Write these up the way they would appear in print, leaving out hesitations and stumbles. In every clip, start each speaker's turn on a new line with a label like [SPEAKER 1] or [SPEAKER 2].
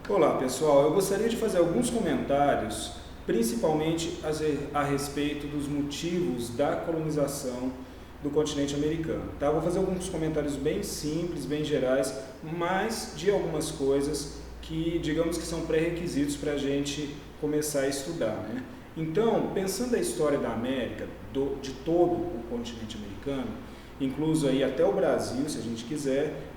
[SPEAKER 1] Olá pessoal, eu gostaria de fazer alguns comentários, principalmente a respeito dos motivos da colonização do continente americano. Tá? Vou fazer alguns comentários bem simples, bem gerais, mas de algumas coisas que, digamos que são pré-requisitos para a gente começar a estudar. Né? Então, pensando a história da América, de todo o continente americano, incluso aí até o Brasil, se a gente quiser,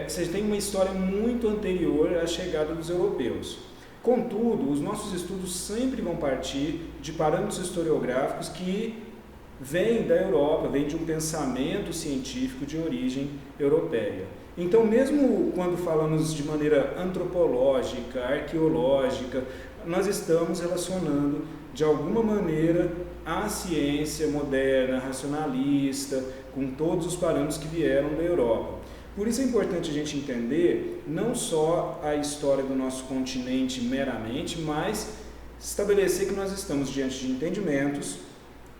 [SPEAKER 1] você tem uma história muito anterior à chegada dos europeus. Contudo, os nossos estudos sempre vão partir de parâmetros historiográficos que vêm da Europa, vêm de um pensamento científico de origem europeia. Então, mesmo quando falamos de maneira antropológica, arqueológica, nós estamos relacionando de alguma maneira a ciência moderna, racionalista, com todos os parâmetros que vieram da Europa. Por isso é importante a gente entender não só a história do nosso continente meramente, mas estabelecer que nós estamos diante de entendimentos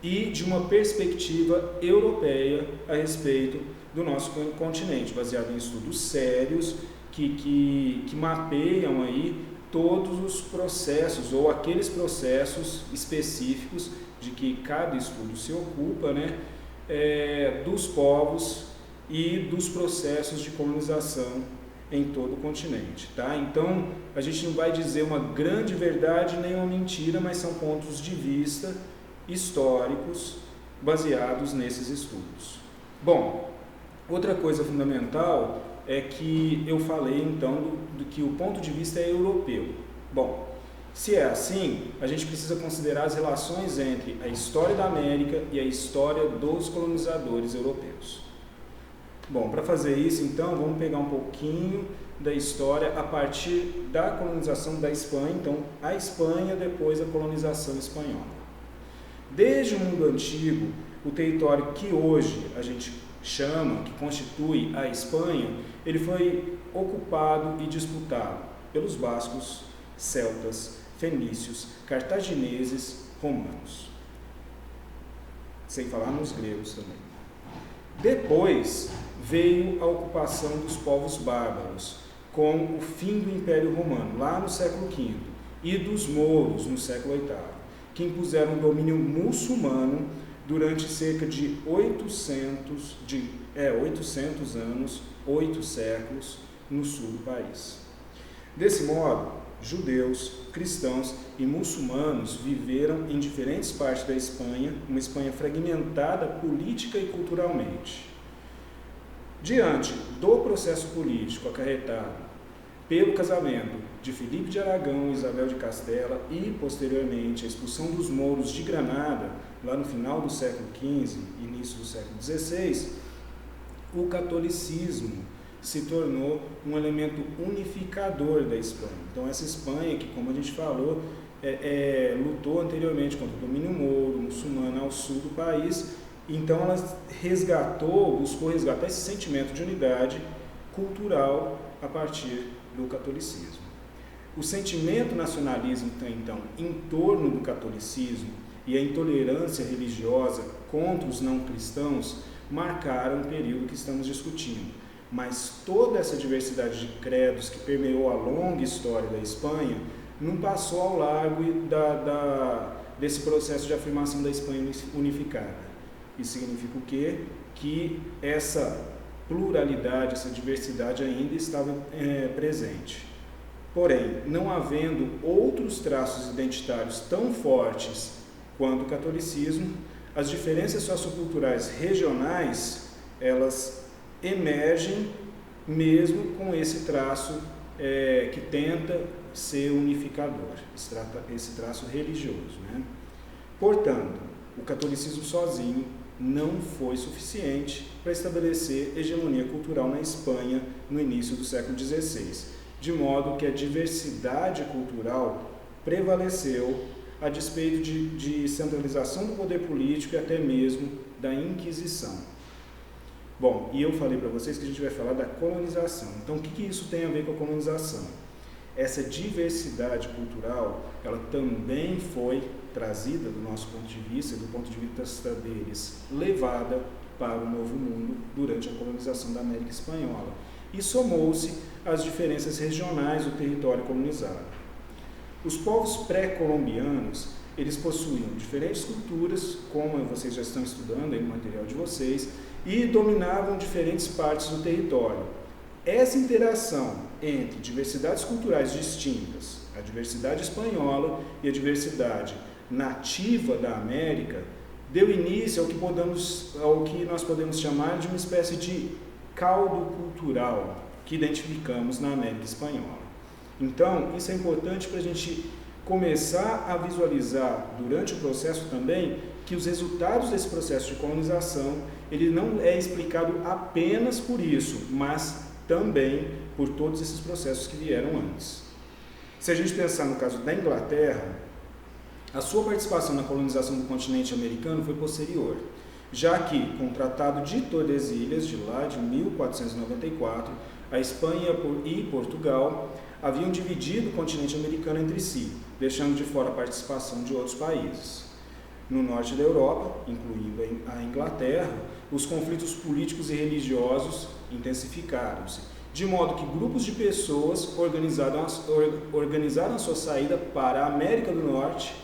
[SPEAKER 1] e de uma perspectiva europeia a respeito do nosso continente, baseado em estudos sérios que mapeiam aí todos os processos ou aqueles processos específicos de que cada estudo se ocupa, né, dos povos e dos processos de colonização em todo o continente. Tá? Então, a gente não vai dizer uma grande verdade nem uma mentira, mas são pontos de vista históricos baseados nesses estudos. Bom, outra coisa fundamental é que eu falei então do que o ponto de vista é europeu. Bom, se é assim, a gente precisa considerar as relações entre a história da América e a história dos colonizadores europeus. Bom, para fazer isso, então, vamos pegar um pouquinho da história a partir da colonização da Espanha, então, a Espanha, depois a colonização espanhola. Desde o mundo antigo, o território que hoje a gente chama, que constitui a Espanha, ele foi ocupado e disputado pelos bascos, celtas, fenícios, cartagineses, romanos. Sem falar nos gregos também. Depois veio a ocupação dos povos bárbaros, com o fim do Império Romano, lá no século V, e dos mouros, no século VIII, que impuseram um domínio muçulmano durante cerca de 800 anos, 8 séculos, no sul do país. Desse modo, judeus, cristãos e muçulmanos viveram em diferentes partes da Espanha, uma Espanha fragmentada política e culturalmente. Diante do processo político acarretado pelo casamento de Filipe de Aragão e Isabel de Castela e, posteriormente, a expulsão dos mouros de Granada, lá no final do século XV e início do século XVI, o catolicismo se tornou um elemento unificador da Espanha. Então, essa Espanha, que, como a gente falou, lutou anteriormente contra o domínio mouro, muçulmano ao sul do país, então ela buscou resgatar esse sentimento de unidade cultural a partir do catolicismo. O sentimento nacionalismo, então, em torno do catolicismo e a intolerância religiosa contra os não cristãos marcaram o período que estamos discutindo. Mas toda essa diversidade de credos que permeou a longa história da Espanha não passou ao largo desse processo de afirmação da Espanha unificada. Isso significa o quê? Que essa pluralidade, essa diversidade ainda estava presente. Porém, não havendo outros traços identitários tão fortes quanto o catolicismo, as diferenças socioculturais regionais, elas emergem mesmo com esse traço que tenta ser unificador, esse traço religioso. Né? Portanto, o catolicismo sozinho não foi suficiente para estabelecer hegemonia cultural na Espanha no início do século XVI, de modo que a diversidade cultural prevaleceu a despeito de centralização do poder político e até mesmo da Inquisição. Bom, e eu falei para vocês que a gente vai falar da colonização. Então, o que isso tem a ver com a colonização? Essa diversidade cultural, ela também foi trazida, do nosso ponto de vista, do ponto de vista deles, levada para o Novo Mundo durante a colonização da América Espanhola. e somou-se às diferenças regionais do território colonizado. Os povos pré-colombianos, eles possuíam diferentes culturas, como vocês já estão estudando aí no material de vocês, e dominavam diferentes partes do território. Essa interação entre diversidades culturais distintas, a diversidade espanhola e a diversidade nativa da América, deu início ao que nós podemos chamar de uma espécie de caldo cultural que identificamos na América Espanhola. Então, isso é importante para a gente começar a visualizar durante o processo também que os resultados desse processo de colonização, ele não é explicado apenas por isso, mas também por todos esses processos que vieram antes. Se a gente pensar no caso da Inglaterra, a sua participação na colonização do continente americano foi posterior, já que, com o Tratado de Tordesilhas, de lá de 1494, a Espanha e Portugal haviam dividido o continente americano entre si, deixando de fora a participação de outros países. No norte da Europa, incluindo a Inglaterra, os conflitos políticos e religiosos intensificaram-se, de modo que grupos de pessoas organizaram a sua saída para a América do Norte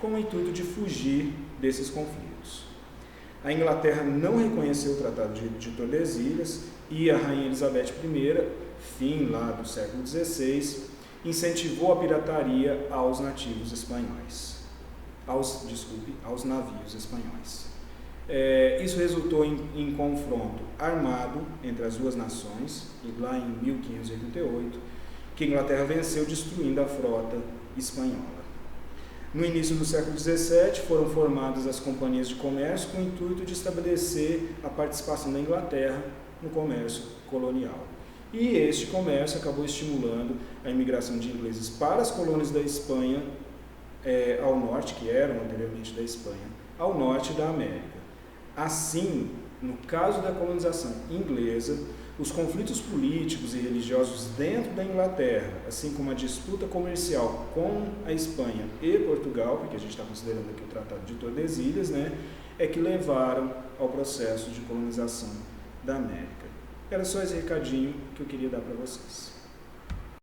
[SPEAKER 1] com o intuito de fugir desses conflitos. A Inglaterra não reconheceu o Tratado de Tordesilhas e a Rainha Elizabeth I, fim lá do século XVI, incentivou a pirataria aos navios espanhóis. Isso resultou em confronto armado entre as duas nações, e lá em 1588, que a Inglaterra venceu destruindo a frota espanhola. No início do século XVII, foram formadas as companhias de comércio com o intuito de estabelecer a participação da Inglaterra no comércio colonial. E este comércio acabou estimulando a imigração de ingleses para as colônias da Espanha ao norte, que eram anteriormente da Espanha, ao norte da América. Assim, no caso da colonização inglesa, os conflitos políticos e religiosos dentro da Inglaterra, assim como a disputa comercial com a Espanha e Portugal, porque a gente está considerando aqui o Tratado de Tordesilhas, é que levaram ao processo de colonização da América. Era só esse recadinho que eu queria dar para vocês.